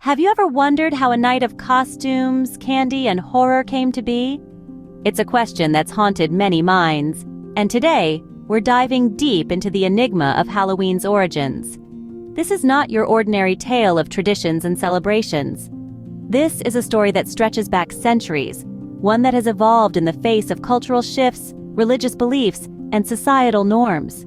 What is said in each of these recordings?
Have you ever wondered how a night of costumes, candy, and horror came to be? It's a question that's haunted many minds, and today, we're diving deep into the enigma of Halloween's origins. This is not your ordinary tale of traditions and celebrations. This is a story that stretches back centuries, one that has evolved in the face of cultural shifts, religious beliefs, and societal norms.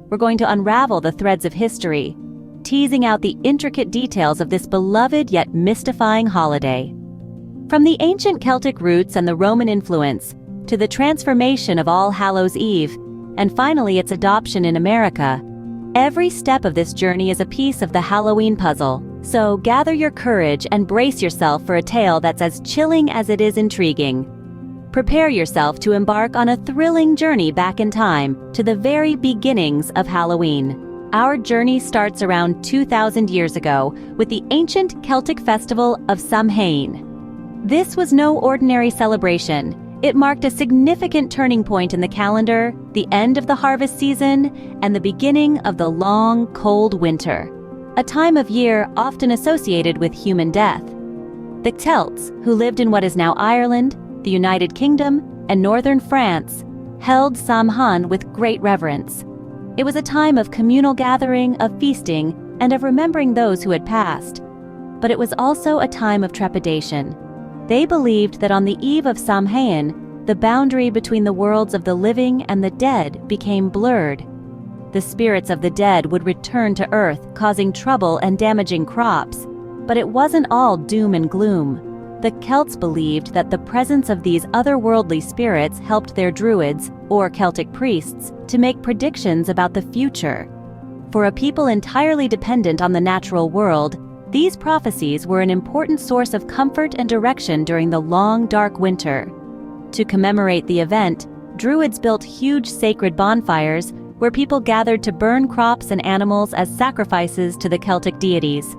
We're going to unravel the threads of history, teasing out the intricate details of this beloved yet mystifying holiday. From the ancient Celtic roots and the Roman influence, to the transformation of All Hallows' Eve, and finally its adoption in America, every step of this journey is a piece of the Halloween puzzle. So gather your courage and brace yourself for a tale that's as chilling as it is intriguing. Prepare yourself to embark on a thrilling journey back in time to the very beginnings of Halloween. Our journey starts around 2,000 years ago with the ancient Celtic Festival of Samhain. This was no ordinary celebration. It marked a significant turning point in the calendar, the end of the harvest season, and the beginning of the long, cold winter, a time of year often associated with human death. The Celts, who lived in what is now Ireland, the United Kingdom, and northern France, held Samhain with great reverence. It was a time of communal gathering, of feasting, and of remembering those who had passed. But it was also a time of trepidation. They believed that on the eve of Samhain, the boundary between the worlds of the living and the dead became blurred. The spirits of the dead would return to Earth, causing trouble and damaging crops. But it wasn't all doom and gloom. The Celts believed that the presence of these otherworldly spirits helped their druids, or Celtic priests, to make predictions about the future. For a people entirely dependent on the natural world, these prophecies were an important source of comfort and direction during the long, dark winter. To commemorate the event, druids built huge sacred bonfires where people gathered to burn crops and animals as sacrifices to the Celtic deities.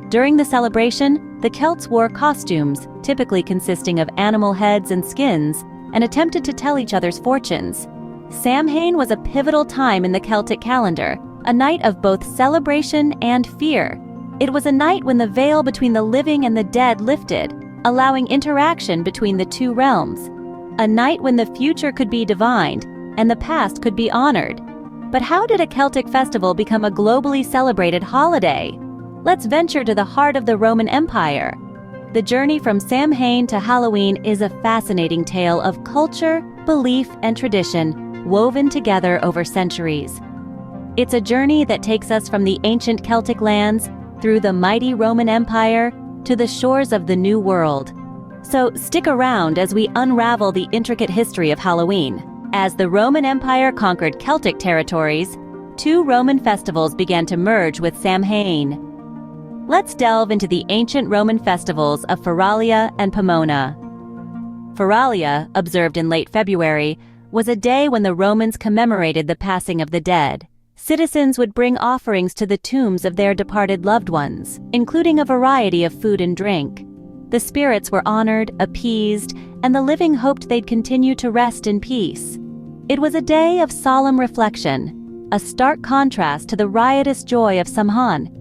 During the celebration, the Celts wore costumes, typically consisting of animal heads and skins, and attempted to tell each other's fortunes. Samhain was a pivotal time in the Celtic calendar, a night of both celebration and fear. It was a night when the veil between the living and the dead lifted, allowing interaction between the two realms. A night when the future could be divined, and the past could be honored. But how did a Celtic festival become a globally celebrated holiday? Let's venture to the heart of the Roman Empire. The journey from Samhain to Halloween is a fascinating tale of culture, belief, and tradition woven together over centuries. It's a journey that takes us from the ancient Celtic lands through the mighty Roman Empire to the shores of the New World. So stick around as we unravel the intricate history of Halloween. As the Roman Empire conquered Celtic territories, two Roman festivals began to merge with Samhain. Let's delve into the ancient Roman festivals of Feralia and Pomona. Feralia, observed in late February, was a day when the Romans commemorated the passing of the dead. Citizens would bring offerings to the tombs of their departed loved ones, including a variety of food and drink. The spirits were honored, appeased, and the living hoped they'd continue to rest in peace. It was a day of solemn reflection, a stark contrast to the riotous joy of Samhain.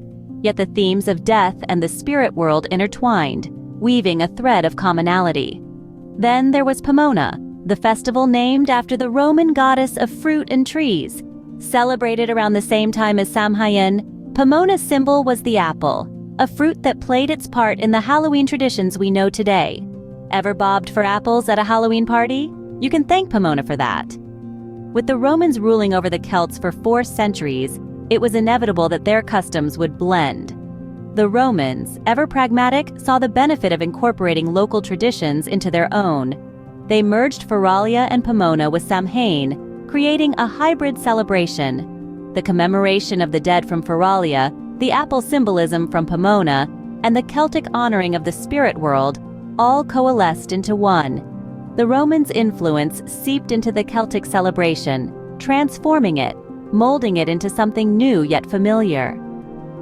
Yet the themes of death and the spirit world intertwined, weaving a thread of commonality. Then there was Pomona, the festival named after the Roman goddess of fruit and trees. Celebrated around the same time as Samhain, Pomona's symbol was the apple, a fruit that played its part in the Halloween traditions we know today. Ever bobbed for apples at a Halloween party? You can thank Pomona for that. With the Romans ruling over the Celts for 4 centuries, it was inevitable that their customs would blend. The Romans, ever pragmatic, saw the benefit of incorporating local traditions into their own. They merged Feralia and Pomona with Samhain, creating a hybrid celebration. The commemoration of the dead from Feralia, the apple symbolism from Pomona, and the Celtic honoring of the spirit world all coalesced into one. The Romans' influence seeped into the Celtic celebration, transforming it, molding it into something new yet familiar.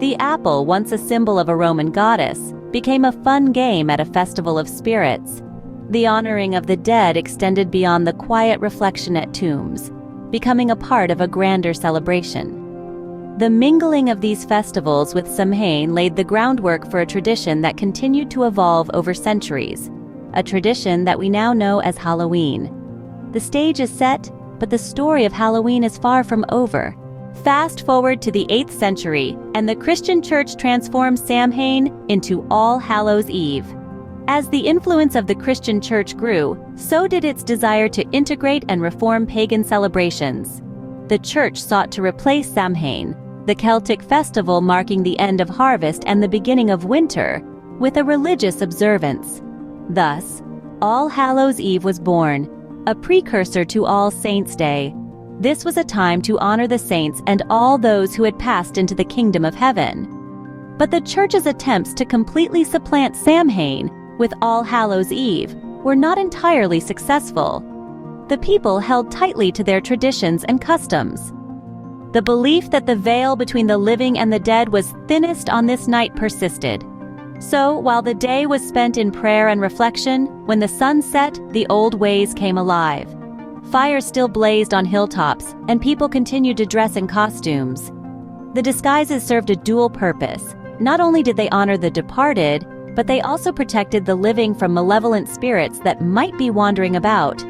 The apple, once a symbol of a Roman goddess, became a fun game at a festival of spirits. The honoring of the dead extended beyond the quiet reflection at tombs, becoming a part of a grander celebration. The mingling of these festivals with Samhain laid the groundwork for a tradition that continued to evolve over centuries, a tradition that we now know as Halloween. The stage is set, but the story of Halloween is far from over. Fast forward to the 8th century, and the Christian Church transformed Samhain into All Hallows' Eve. As the influence of the Christian Church grew, so did its desire to integrate and reform pagan celebrations. The Church sought to replace Samhain, the Celtic festival marking the end of harvest and the beginning of winter, with a religious observance. Thus, All Hallows' Eve was born, a precursor to All Saints' Day. This was a time to honor the saints and all those who had passed into the kingdom of heaven. But the Church's attempts to completely supplant Samhain with All Hallows' Eve were not entirely successful. The people held tightly to their traditions and customs. The belief that the veil between the living and the dead was thinnest on this night persisted. So, while the day was spent in prayer and reflection, when the sun set, the old ways came alive. Fires still blazed on hilltops, and people continued to dress in costumes. The disguises served a dual purpose. Not only did they honor the departed, but they also protected the living from malevolent spirits that might be wandering about.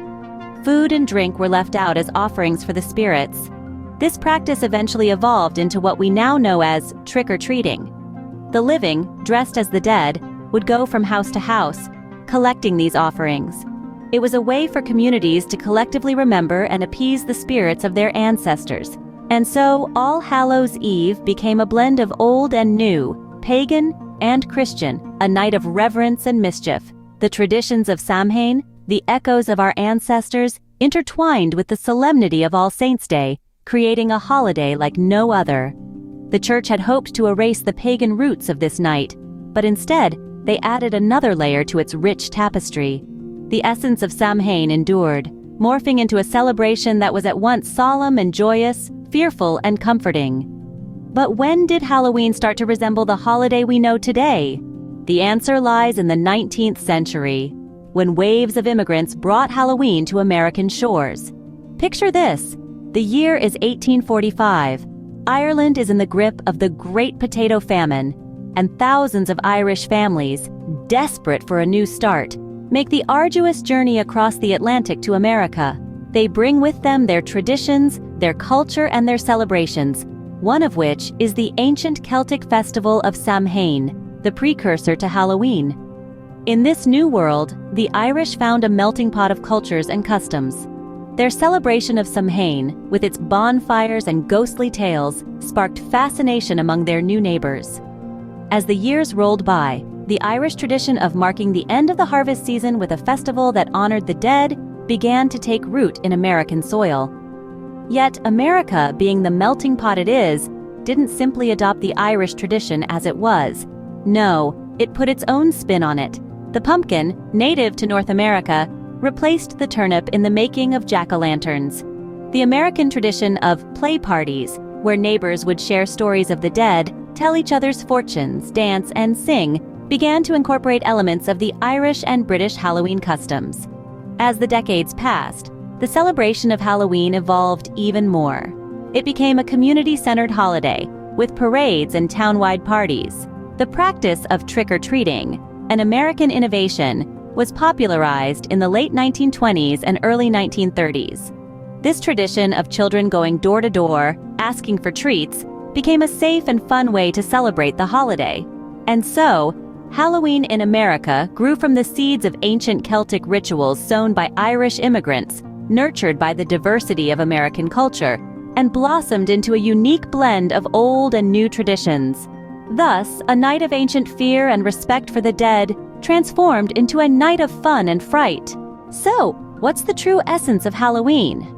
Food and drink were left out as offerings for the spirits. This practice eventually evolved into what we now know as trick-or-treating. The living, dressed as the dead, would go from house to house, collecting these offerings. It was a way for communities to collectively remember and appease the spirits of their ancestors. And so, All Hallows' Eve became a blend of old and new, pagan and Christian, a night of reverence and mischief. The traditions of Samhain, the echoes of our ancestors, intertwined with the solemnity of All Saints' Day, creating a holiday like no other. The Church had hoped to erase the pagan roots of this night, but instead, they added another layer to its rich tapestry. The essence of Samhain endured, morphing into a celebration that was at once solemn and joyous, fearful and comforting. But when did Halloween start to resemble the holiday we know today? The answer lies in the 19th century, when waves of immigrants brought Halloween to American shores. Picture this. The year is 1845. Ireland is in the grip of the Great Potato Famine, and thousands of Irish families, desperate for a new start, make the arduous journey across the Atlantic to America. They bring with them their traditions, their culture, and their celebrations, one of which is the ancient Celtic Festival of Samhain, the precursor to Halloween. In this new world, the Irish found a melting pot of cultures and customs. Their celebration of Samhain, with its bonfires and ghostly tales, sparked fascination among their new neighbors. As the years rolled by, the Irish tradition of marking the end of the harvest season with a festival that honored the dead began to take root in American soil. Yet America, being the melting pot it is, didn't simply adopt the Irish tradition as it was. No, it put its own spin on it. The pumpkin, native to North America, replaced the turnip in the making of jack-o'-lanterns. The American tradition of play parties, where neighbors would share stories of the dead, tell each other's fortunes, dance, and sing, began to incorporate elements of the Irish and British Halloween customs. As the decades passed, the celebration of Halloween evolved even more. It became a community-centered holiday, with parades and town-wide parties. The practice of trick-or-treating, an American innovation, was popularized in the late 1920s and early 1930s. This tradition of children going door to door, asking for treats, became a safe and fun way to celebrate the holiday. And so, Halloween in America grew from the seeds of ancient Celtic rituals sown by Irish immigrants, nurtured by the diversity of American culture, and blossomed into a unique blend of old and new traditions. Thus, a night of ancient fear and respect for the dead transformed into a night of fun and fright. So, what's the true essence of Halloween?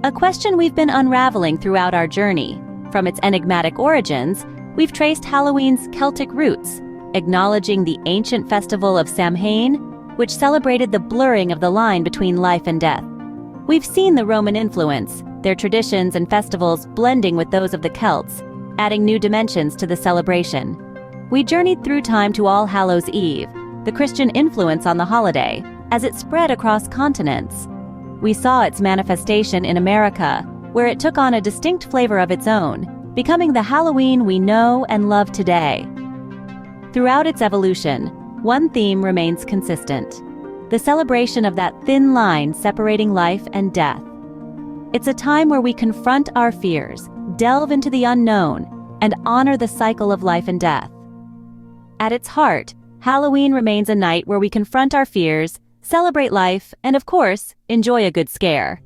A question we've been unraveling throughout our journey. From its enigmatic origins, we've traced Halloween's Celtic roots, acknowledging the ancient festival of Samhain, which celebrated the blurring of the line between life and death. We've seen the Roman influence, their traditions and festivals blending with those of the Celts, adding new dimensions to the celebration. We journeyed through time to All Hallows' Eve, the Christian influence on the holiday, as it spread across continents. We saw its manifestation in America, where it took on a distinct flavor of its own, becoming the Halloween we know and love today. Throughout its evolution, one theme remains consistent: the celebration of that thin line separating life and death. It's a time where we confront our fears, delve into the unknown, and honor the cycle of life and death. At its heart, Halloween remains a night where we confront our fears, celebrate life, and of course, enjoy a good scare.